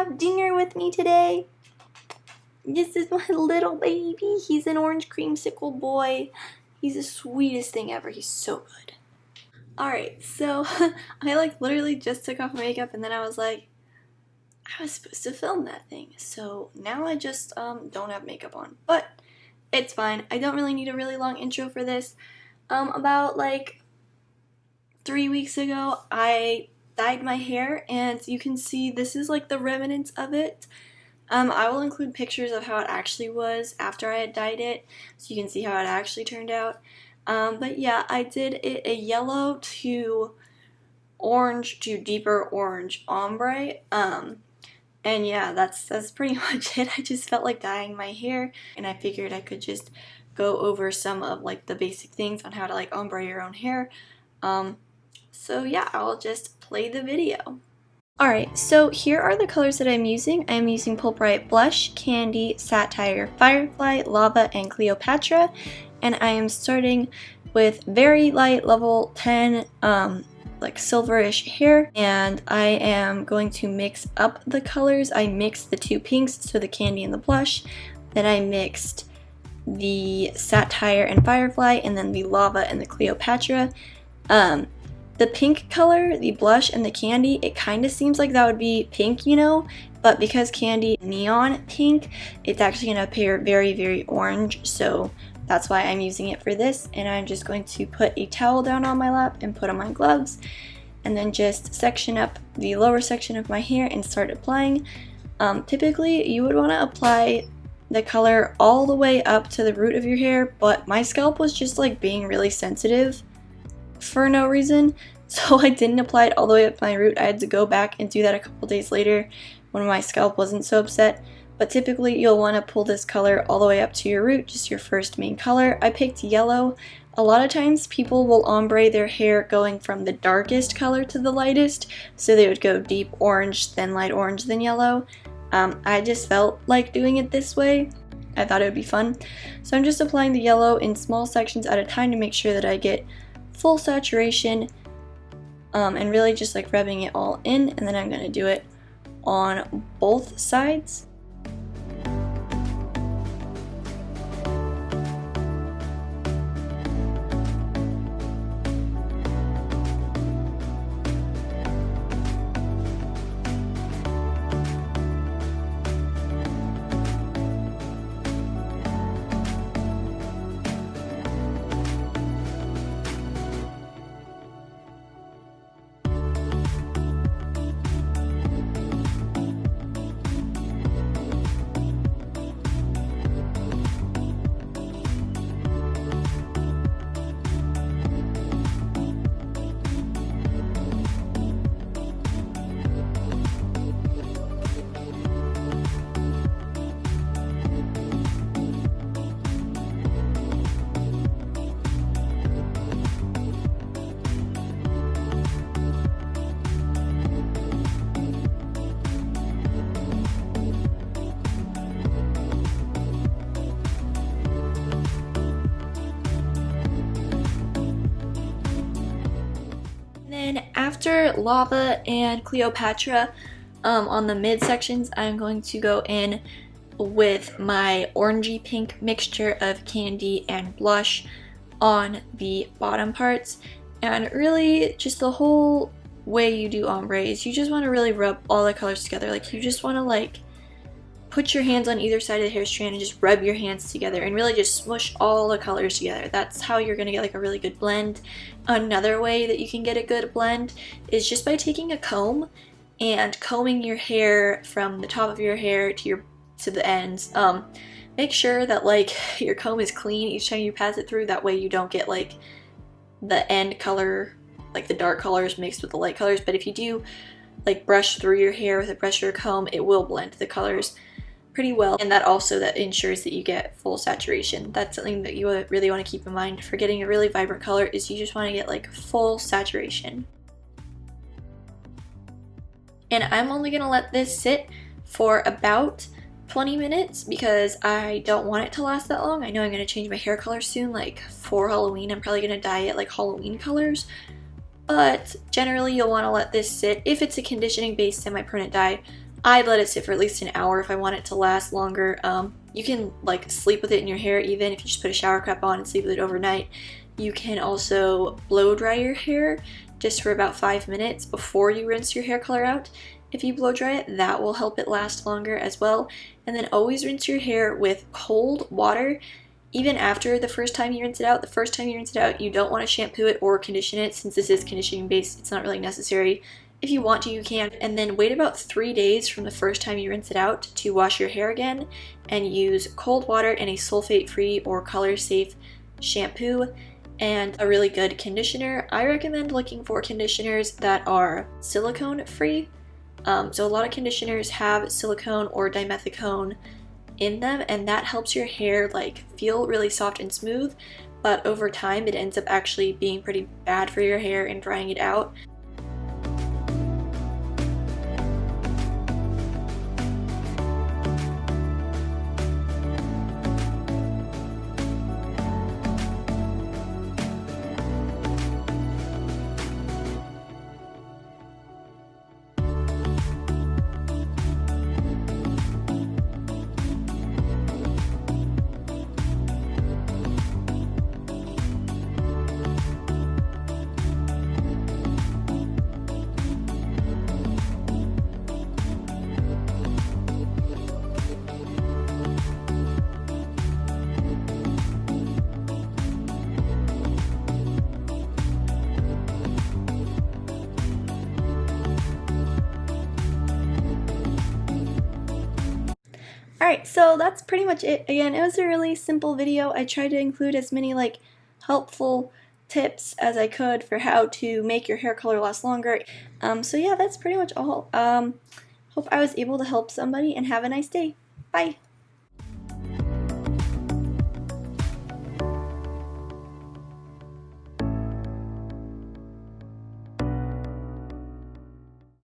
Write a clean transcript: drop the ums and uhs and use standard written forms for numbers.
have dinner with me today. This is my little baby. He's an orange creamsicle boy. He's the sweetest thing ever. He's so good. Alright, so I like literally just took off makeup and then I was like, I was supposed to film that thing. So now I just don't have makeup on. But it's fine. I don't really need a really long intro for this. About like 3 weeks ago, I dyed my hair and you can see this is like the remnants of it. I will include pictures of how it actually was after I had dyed it so you can see how it actually turned out. But yeah, I did it a yellow to orange to deeper orange ombre. And yeah, that's pretty much it. I just felt like dyeing my hair and I figured I could just go over some of like the basic things on how to like ombre your own hair. So yeah, I'll just play the video. Alright, so here are the colors that I'm using. I'm using Pulp Riot Blush, Candy, Satire, Firefly, Lava, and Cleopatra. And I am starting with very light level 10, like silverish hair. And I am going to mix up the colors. I mixed the two pinks, so the Candy and the Blush. Then I mixed the Satire and Firefly, and then the Lava and the Cleopatra. The pink color, the blush, and the Candy, it kind of seems like that would be pink, you know, but because Candy is neon pink, it's actually going to appear very, very orange, so that's why I'm using it for this. And I'm just going to put a towel down on my lap and put on my gloves, and then just section up the lower section of my hair and start applying. Typically, you would want to apply the color all the way up to the root of your hair, but my scalp was just like being really sensitive for no reason, so I didn't apply it all the way up my root. I had to go back and do that a couple days later when my scalp wasn't so upset. But typically you'll want to pull this color all the way up to your root, just your first main color. I picked yellow. A lot of times people will ombre their hair going from the darkest color to the lightest, so they would go deep orange, then light orange, then yellow. I just felt like doing it this way. I thought it would be fun. So I'm just applying the yellow in small sections at a time to make sure that I get full saturation, and really just like rubbing it all in, and then I'm going to do it on both sides. And after Lava and Cleopatra, on the mid sections, I'm going to go in with my orangey pink mixture of Candy and blush on the bottom parts. And really, just the whole way you do ombre is you just want to really rub all the colors together. Like, you just want to like put your hands on either side of the hair strand and just rub your hands together and really just smush all the colors together. That's how you're going to get like a really good blend. Another way that you can get a good blend is just by taking a comb and combing your hair from the top of your hair to the ends. Make sure that like your comb is clean each time you pass it through. That way you don't get like the end color, like the dark colors mixed with the light colors. But if you do like brush through your hair with a brush or a comb, it will blend the colors pretty well, and that ensures that you get full saturation. That's something that you really want to keep in mind for getting a really vibrant color, is you just want to get like full saturation. And I'm only going to let this sit for about 20 minutes because I don't want it to last that long. I know I'm going to change my hair color soon, like for Halloween. I'm probably going to dye it like Halloween colors, but generally you'll want to let this sit. If it's a conditioning based semi-permanent dye, I'd let it sit for at least an hour if I want it to last longer. You can like sleep with it in your hair even if you just put a shower cap on and sleep with it overnight. You can also blow dry your hair just for about 5 minutes before you rinse your hair color out. If you blow dry it, that will help it last longer as well. And then always rinse your hair with cold water. Even after the first time you rinse it out, you don't want to shampoo it or condition it. Since this is conditioning based, it's not really necessary. If you want to, you can. And then wait about 3 days from the first time you rinse it out to wash your hair again and use cold water and a sulfate-free or color-safe shampoo and a really good conditioner. I recommend looking for conditioners that are silicone-free. So a lot of conditioners have silicone or dimethicone in them, and that helps your hair like feel really soft and smooth, but over time it ends up actually being pretty bad for your hair and drying it out. Alright, so that's pretty much it. Again, it was a really simple video. I tried to include as many like helpful tips as I could for how to make your hair color last longer. So yeah, that's pretty much all. Hope I was able to help somebody, and have a nice day. Bye!